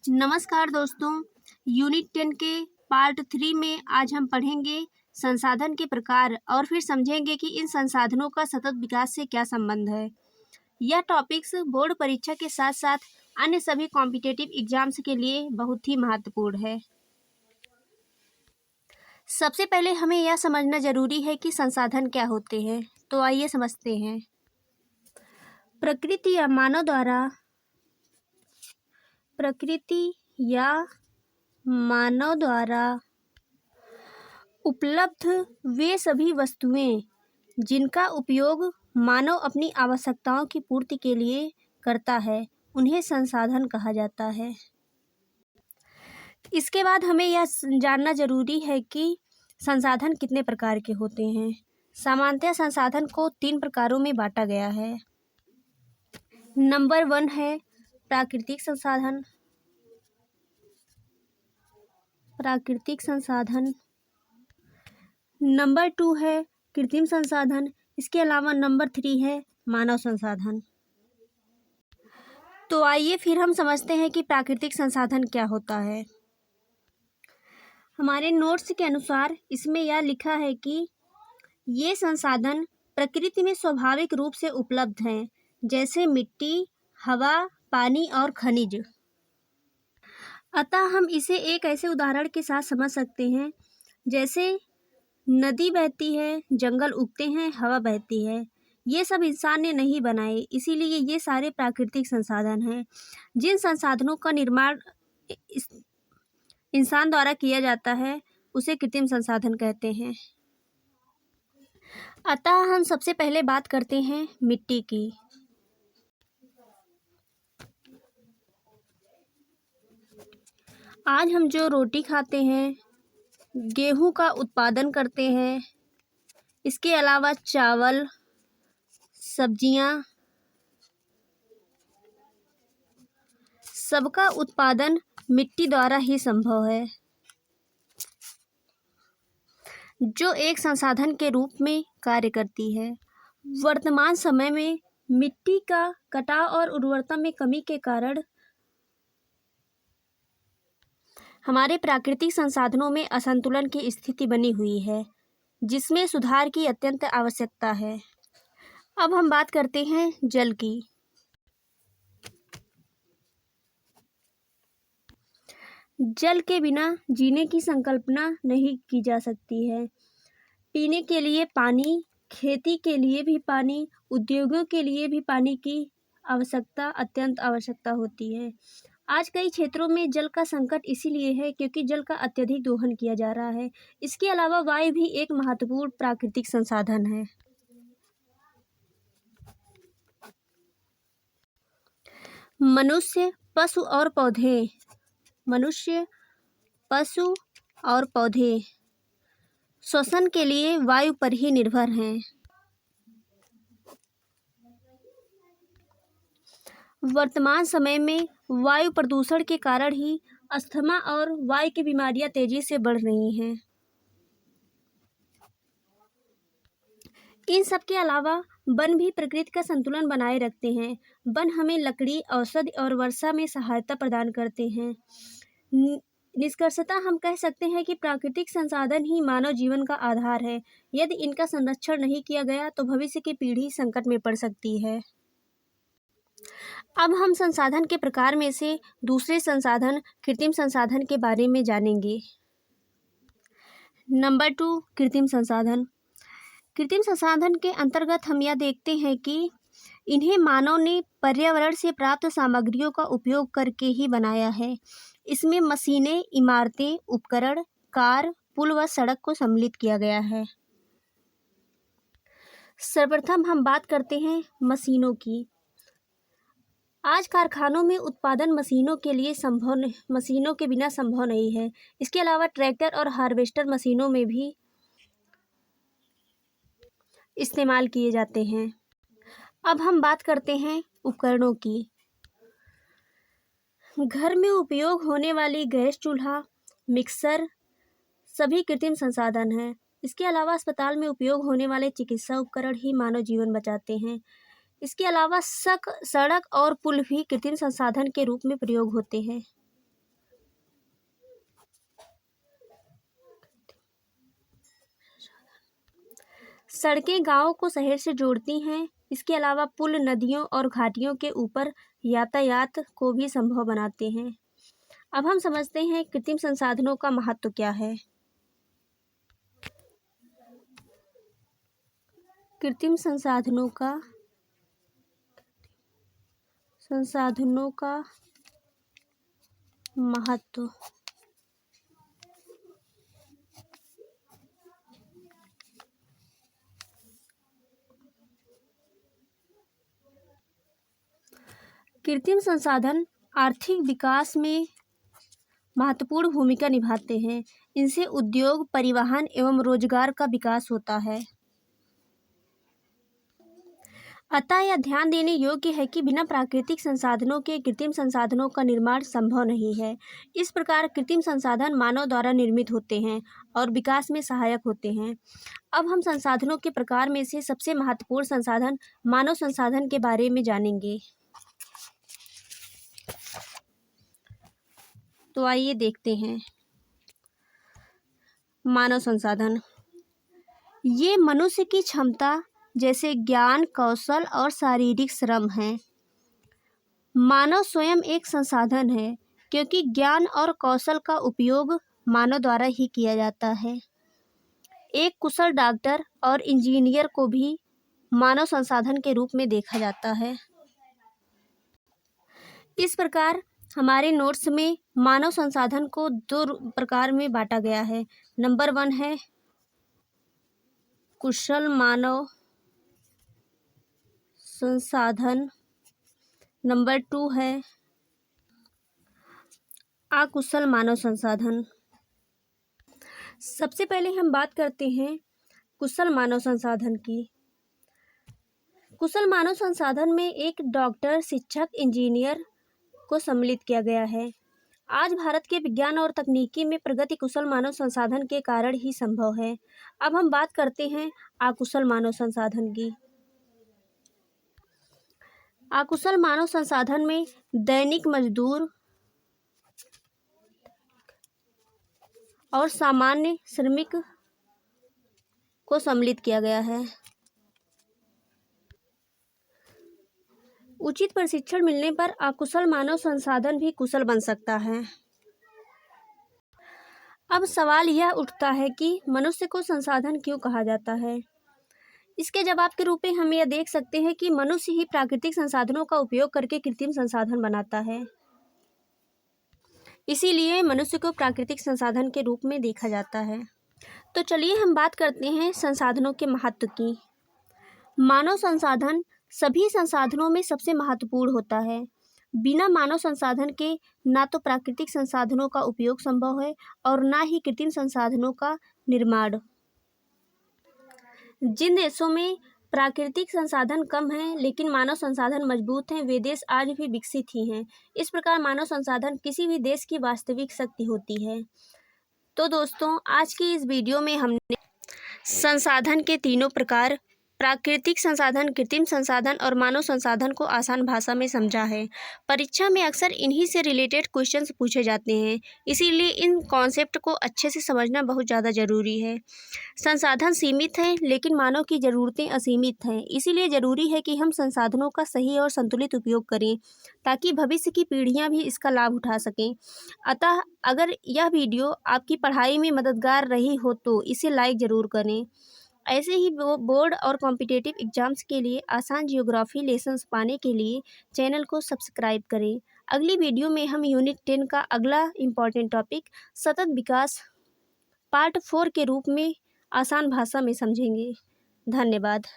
नमस्कार दोस्तों। यूनिट 10 के पार्ट 3 में आज हम पढ़ेंगे संसाधन के प्रकार और फिर समझेंगे कि इन संसाधनों का सतत विकास से क्या संबंध है। यह टॉपिक्स बोर्ड परीक्षा के साथ साथ अन्य सभी कॉम्पिटिटिव एग्जाम्स के लिए बहुत ही महत्वपूर्ण है। सबसे पहले हमें यह समझना जरूरी है कि संसाधन क्या होते हैं। तो आइए समझते हैं। प्रकृति या मानव द्वारा उपलब्ध वे सभी वस्तुएं जिनका उपयोग मानव अपनी आवश्यकताओं की पूर्ति के लिए करता है, उन्हें संसाधन कहा जाता है। इसके बाद हमें यह जानना जरूरी है कि संसाधन कितने प्रकार के होते हैं। सामान्यतः संसाधन को 3 प्रकारों में बांटा गया है। नंबर 1 है प्राकृतिक संसाधन। नंबर 2 है कृत्रिम संसाधन। इसके अलावा नंबर 3 है मानव संसाधन। तो आइए फिर हम समझते हैं कि प्राकृतिक संसाधन क्या होता है। हमारे नोट्स के अनुसार इसमें यह लिखा है कि ये संसाधन प्रकृति में स्वाभाविक रूप से उपलब्ध हैं, जैसे मिट्टी, हवा, पानी और खनिज। अतः हम इसे एक ऐसे उदाहरण के साथ समझ सकते हैं, जैसे नदी बहती है, जंगल उगते हैं, हवा बहती है। ये सब इंसान ने नहीं बनाए, इसीलिए ये सारे प्राकृतिक संसाधन हैं। जिन संसाधनों का निर्माण इंसान द्वारा किया जाता है उसे कृत्रिम संसाधन कहते हैं। अतः हम सबसे पहले बात करते हैं मिट्टी की। आज हम जो रोटी खाते हैं, गेहूं का उत्पादन करते हैं, इसके अलावा चावल, सब्जियां, सबका उत्पादन मिट्टी द्वारा ही संभव है, जो एक संसाधन के रूप में कार्य करती है। वर्तमान समय में मिट्टी का कटाव और उर्वरता में कमी के कारण हमारे प्राकृतिक संसाधनों में असंतुलन की स्थिति बनी हुई है, जिसमें सुधार की अत्यंत आवश्यकता है। अब हम बात करते हैं जल की। जल के बिना जीने की संकल्पना नहीं की जा सकती है। पीने के लिए पानी, खेती के लिए भी पानी, उद्योगों के लिए भी पानी की अत्यंत आवश्यकता होती है। आज कई क्षेत्रों में जल का संकट इसीलिए है क्योंकि जल का अत्यधिक दोहन किया जा रहा है। इसके अलावा वायु भी एक महत्वपूर्ण प्राकृतिक संसाधन है। मनुष्य, पशु और पौधे श्वसन के लिए वायु पर ही निर्भर हैं। वर्तमान समय में वायु प्रदूषण के कारण ही अस्थमा और वायु की बीमारियां तेजी से बढ़ रही हैं। इन सब के अलावा वन भी प्रकृति का संतुलन बनाए रखते हैं। वन हमें लकड़ी, औषधि और वर्षा में सहायता प्रदान करते हैं। निष्कर्षतः हम कह सकते हैं कि प्राकृतिक संसाधन ही मानव जीवन का आधार है। यदि इनका संरक्षण नहीं किया गया तो भविष्य की पीढ़ी संकट में पड़ सकती है। अब हम संसाधन के प्रकार में से दूसरे संसाधन कृत्रिम संसाधन के बारे में जानेंगे। नंबर 2 कृत्रिम संसाधन। कृत्रिम संसाधन के अंतर्गत हम यह देखते हैं कि इन्हें मानव ने पर्यावरण से प्राप्त सामग्रियों का उपयोग करके ही बनाया है। इसमें मशीनें, इमारतें, उपकरण, कार, पुल व सड़क को सम्मिलित किया गया है। सर्वप्रथम हम बात करते हैं मशीनों की। आज कारखानों में उत्पादन मशीनों के बिना संभव नहीं है। इसके अलावा ट्रैक्टर और हार्वेस्टर मशीनों में भी इस्तेमाल किए जाते हैं। अब हम बात करते हैं उपकरणों की। घर में उपयोग होने वाली गैस चूल्हा, मिक्सर सभी कृत्रिम संसाधन हैं। इसके अलावा अस्पताल में उपयोग होने वाले चिकित्सा उपकरण ही मानव जीवन बचाते हैं। इसके अलावा सड़क और पुल भी कृत्रिम संसाधन के रूप में प्रयोग होते हैं। सड़कें गाँव को शहर से जोड़ती हैं। इसके अलावा पुल नदियों और घाटियों के ऊपर यातायात को भी संभव बनाते हैं। अब हम समझते हैं कृत्रिम संसाधनों का महत्व क्या है। कृत्रिम संसाधनों का महत्व। कृत्रिम संसाधन आर्थिक विकास में महत्वपूर्ण भूमिका निभाते हैं। इनसे उद्योग, परिवहन एवं रोजगार का विकास होता है। अतः यह ध्यान देने योग्य है कि बिना प्राकृतिक संसाधनों के कृत्रिम संसाधनों का निर्माण संभव नहीं है। इस प्रकार कृत्रिम संसाधन मानव द्वारा निर्मित होते हैं और विकास में सहायक होते हैं। अब हम संसाधनों के प्रकार में से सबसे महत्वपूर्ण संसाधन मानव संसाधन के बारे में जानेंगे। तो आइए देखते हैं। मानव संसाधन ये मनुष्य की क्षमता जैसे ज्ञान, कौशल और शारीरिक श्रम है। मानव स्वयं एक संसाधन है क्योंकि ज्ञान और कौशल का उपयोग मानव द्वारा ही किया जाता है। एक कुशल डॉक्टर और इंजीनियर को भी मानव संसाधन के रूप में देखा जाता है। इस प्रकार हमारे नोट्स में मानव संसाधन को 2 प्रकार में बांटा गया है। नंबर 1 है कुशल मानव संसाधन, नंबर 2 है अकुशल मानव संसाधन। सबसे पहले हम बात करते हैं कुशल मानव संसाधन की। कुशल मानव संसाधन में एक डॉक्टर, शिक्षक, इंजीनियर को सम्मिलित किया गया है। आज भारत के विज्ञान और तकनीकी में प्रगति कुशल मानव संसाधन के कारण ही संभव है। अब हम बात करते हैं अकुशल मानव संसाधन की। अकुशल मानव संसाधन में दैनिक मजदूर और सामान्य श्रमिक को सम्मिलित किया गया है। उचित प्रशिक्षण मिलने पर अकुशल मानव संसाधन भी कुशल बन सकता है। अब सवाल यह उठता है कि मनुष्य को संसाधन क्यों कहा जाता है। इसके जवाब के रूप में हम यह देख सकते हैं कि मनुष्य ही प्राकृतिक संसाधनों का उपयोग करके कृत्रिम संसाधन बनाता है। इसीलिए मनुष्य को प्राकृतिक संसाधन के रूप में देखा जाता है। तो चलिए हम बात करते हैं संसाधनों के महत्व की। मानव संसाधन सभी संसाधनों में सबसे महत्वपूर्ण होता है। बिना मानव संसाधन के ना तो प्राकृतिक संसाधनों का उपयोग संभव है और ना ही कृत्रिम संसाधनों का निर्माण। जिन देशों में प्राकृतिक संसाधन कम हैं लेकिन मानव संसाधन मजबूत हैं, वे देश आज भी विकसित ही हैं। इस प्रकार मानव संसाधन किसी भी देश की वास्तविक शक्ति होती है। तो दोस्तों, आज की इस वीडियो में हमने संसाधन के तीनों प्रकार प्राकृतिक संसाधन, कृत्रिम संसाधन और मानव संसाधन को आसान भाषा में समझा है। परीक्षा में अक्सर इन्हीं से रिलेटेड क्वेश्चंस पूछे जाते हैं, इसीलिए इन कॉन्सेप्ट को अच्छे से समझना बहुत ज़्यादा ज़रूरी है। संसाधन सीमित हैं लेकिन मानव की ज़रूरतें असीमित हैं, इसीलिए ज़रूरी है कि हम संसाधनों का सही और संतुलित उपयोग करें ताकि भविष्य की पीढ़ियाँ भी इसका लाभ उठा सकें। अतः अगर यह वीडियो आपकी पढ़ाई में मददगार रही हो तो इसे लाइक ज़रूर करें। ऐसे ही बोर्ड और कॉम्पिटिटिव एग्जाम्स के लिए आसान जियोग्राफी लेसन्स पाने के लिए चैनल को सब्सक्राइब करें। अगली वीडियो में हम यूनिट 10 का अगला इम्पॉर्टेंट टॉपिक सतत विकास पार्ट 4 के रूप में आसान भाषा में समझेंगे। धन्यवाद।